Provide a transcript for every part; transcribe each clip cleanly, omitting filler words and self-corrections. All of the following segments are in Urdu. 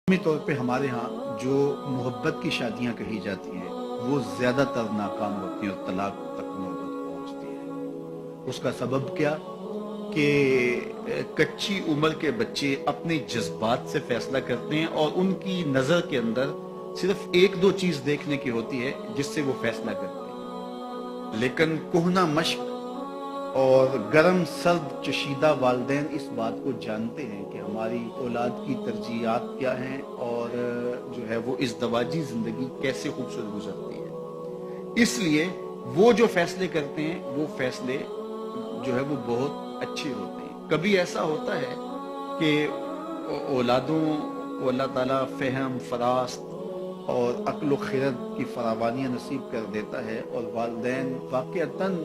عمومی طور پہ ہمارے ہاں جو محبت کی شادیاں کہی جاتی ہیں وہ زیادہ تر ناکام ہوتی ہیں اور طلاق تک نوبت پہنچتی ہے۔ اس کا سبب کیا کہ کچی عمر کے بچے اپنے جذبات سے فیصلہ کرتے ہیں اور ان کی نظر کے اندر صرف ایک دو چیز دیکھنے کی ہوتی ہے جس سے وہ فیصلہ کرتے ہیں، لیکن کہنہ مشق اور گرم سرد چشیدہ والدین اس بات کو جانتے ہیں کہ ہماری اولاد کی ترجیحات کیا ہیں اور جو ہے وہ ازدواجی زندگی کیسے خوبصورت گزرتی ہے۔ اس لیے وہ جو فیصلے کرتے ہیں وہ فیصلے جو ہے وہ بہت اچھے ہوتے ہیں۔ کبھی ایسا ہوتا ہے کہ اولادوں کو اللہ تعالیٰ فہم، فراست اور عقل و خرد کی فراوانیاں نصیب کر دیتا ہے اور والدین واقعتاً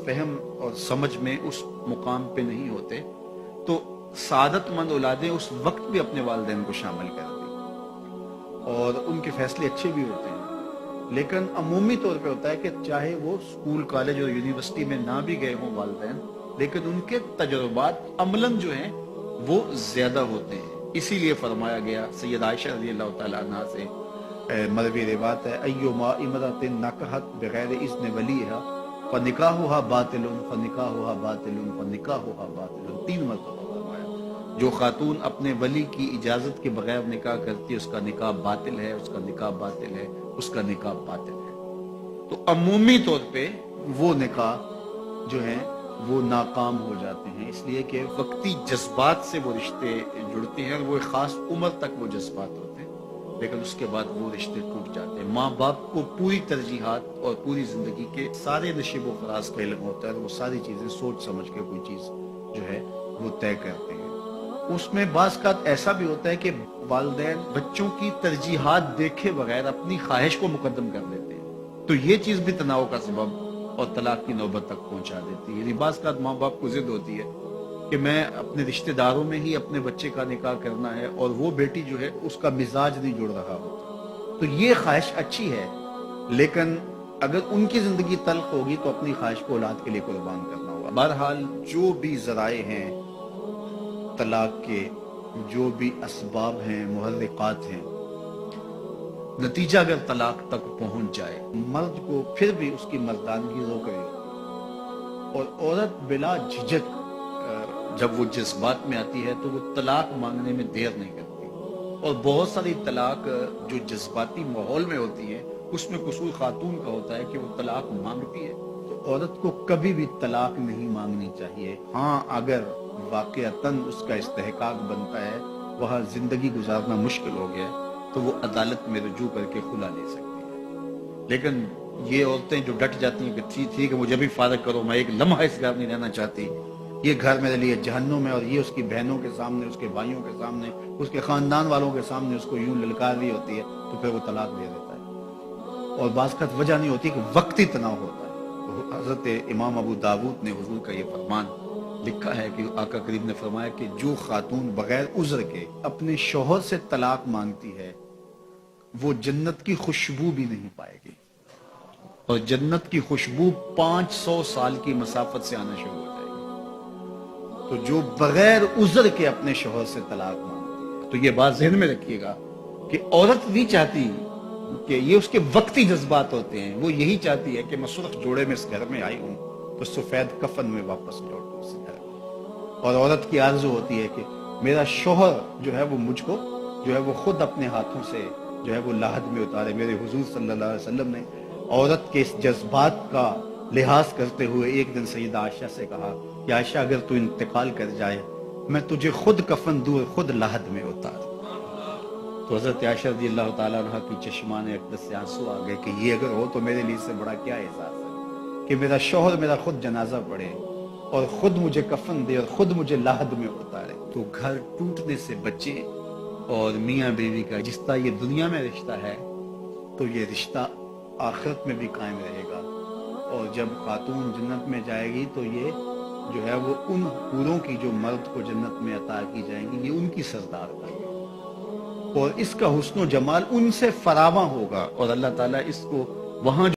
فہم اور سمجھ میں اس مقام پہ نہیں ہوتے، تو سعادت مند اولادیں اس وقت بھی اپنے والدین کو شامل کر دیں اور ان کے فیصلے اچھے بھی ہوتے ہیں۔ لیکن عمومی طور پہ ہوتا ہے کہ چاہے وہ اسکول، کالج اور یونیورسٹی میں نہ بھی گئے ہوں والدین، لیکن ان کے تجربات عملاً جو ہیں وہ زیادہ ہوتے ہیں۔ اسی لیے فرمایا گیا سید عائشہ رضی اللہ تعالیٰ عنہ سے مروی روایت ہے، ایما امرأۃ نکحت بغیر اذن ولیہا فنکاحها باطل فنکاحها باطل فنکاحها باطل، 3 مرتبہ فرمایا۔ جو خاتون اپنے ولی کی اجازت کے بغیر نکاح کرتی ہے اس کا نکاح باطل ہے، اس کا نکاح باطل ہے، اس کا نکاح باطل ہے۔ تو عمومی طور پہ وہ نکاح جو ہیں وہ ناکام ہو جاتے ہیں، اس لیے کہ وقتی جذبات سے وہ رشتے جڑتے ہیں اور وہ ایک خاص عمر تک وہ جذبات ہوتے ہیں، لیکن اس کے بعد وہ رشتے ٹوٹ جاتے ہیں۔ ماں باپ کو پوری ترجیحات اور پوری زندگی کے سارے نشیب و فراز کا علم ہوتا ہے اور وہ ساری چیزیں سوچ سمجھ کے کوئی چیز جو ہے وہ طے کرتے ہیں۔ اس میں بعض کا ایسا بھی ہوتا ہے کہ والدین بچوں کی ترجیحات دیکھے بغیر اپنی خواہش کو مقدم کر دیتے ہیں، تو یہ چیز بھی تناؤ کا سبب اور طلاق کی نوبت تک پہنچا دیتی ہے۔ یعنی بعض کا ماں باپ کو ضد ہوتی ہے کہ میں اپنے رشتہ داروں میں ہی اپنے بچے کا نکاح کرنا ہے اور وہ بیٹی جو ہے اس کا مزاج نہیں جڑ رہا ہوتا، تو یہ خواہش اچھی ہے، لیکن اگر ان کی زندگی تلخ ہوگی تو اپنی خواہش کو اولاد کے لیے قربان کرنا ہوگا۔ بہرحال جو بھی ذرائع ہیں طلاق کے، جو بھی اسباب ہیں، محرکات ہیں، نتیجہ اگر طلاق تک پہنچ جائے، مرد کو پھر بھی اس کی مردانگی روک رہی ہوتی اور عورت بلا جھجک جب وہ جذبات میں آتی ہے تو وہ طلاق مانگنے میں دیر نہیں کرتی، اور بہت ساری طلاق جو جذباتی ماحول میں ہوتی ہے اس میں قصور خاتون کا ہوتا ہے کہ وہ طلاق مانگتی ہے۔ تو عورت کو کبھی بھی طلاق نہیں مانگنی چاہیے، ہاں اگر واقعتاً اس کا استحقاق بنتا ہے، وہاں زندگی گزارنا مشکل ہو گیا ہے، تو وہ عدالت میں رجوع کر کے خلا لے سکتی ہے۔ لیکن یہ عورتیں جو ڈٹ جاتی ہیں کہ ٹھیک ہے مجھے بھی فارغ کرو، میں ایک لمحہ اس گھر نہیں رہنا چاہتی، یہ گھر میرے لیے جہنم ہے، اور یہ اس کی بہنوں کے سامنے، اس کے بھائیوں کے سامنے، اس کے خاندان والوں کے سامنے اس کو یوں للکار رہی ہوتی ہے، تو پھر وہ طلاق دے دیتا ہے۔ اور بعض کا وجہ نہیں ہوتی کہ وقتی تناؤ ہوتا ہے۔ تو حضرت امام ابو داود نے حضور کا یہ فرمان لکھا ہے کہ آقا کریم نے فرمایا کہ جو خاتون بغیر عذر کے اپنے شوہر سے طلاق مانگتی ہے وہ جنت کی خوشبو بھی نہیں پائے گی، اور جنت کی خوشبو 500 سال کی مسافت سے آنا شروع ہو جائے گی۔ تو جو بغیر عذر کے اپنے شوہر سے طلاق مانگتی ہے، تو یہ بات ذہن میں رکھیے گا کہ عورت نہیں چاہتی کہ یہ اس کے وقتی جذبات ہوتے ہیں، وہ یہی چاہتی ہے کہ میں سرخ جوڑے میں اس گھر میں آئی ہوں تو سفید کفن میں واپس لوٹوں اس گھر میں، اور عورت کی آرزو ہوتی ہے کہ میرا شوہر جو ہے وہ مجھ کو جو ہے وہ خود اپنے ہاتھوں سے جو ہے وہ لاحد میں اتارے۔ میرے حضور صلی اللہ علیہ وسلم نے عورت کے اس جذبات کا لحاظ کرتے ہوئے ایک دن سیدہ عائشہ سے کہا کہ عائشہ اگر تو انتقال کر جائے میں تجھے خود کفن دوں، خود لاحد میں اتار۔ تو حضرت عائشہ رضی اللہ تعالیٰ عنہ کی چشمان اقدس سے آنسو آ گئے کہ یہ اگر ہو تو میرے لیے سے بڑا کیا احساس ہے کہ میرا شوہر میرا خود جنازہ پڑھے اور خود مجھے کفن دے اور خود مجھے لاحد میں اتارے۔ تو گھر ٹوٹنے سے بچے، اور میاں بیوی کا جس طرح یہ دنیا میں رشتہ ہے تو یہ رشتہ آخرت میں بھی قائم رہے گا، اور جب خاتون جنت میں جائے گی تو یہ جو ہے وہ ان حوروں کی جو مرد کو جنت میں عطا کی جائیں گی، یہ ان کی سردار ہوگی، اور اس کا حسن و جمال ان سے فراواں ہوگا، اور اللہ تعالیٰ اس کو وہاں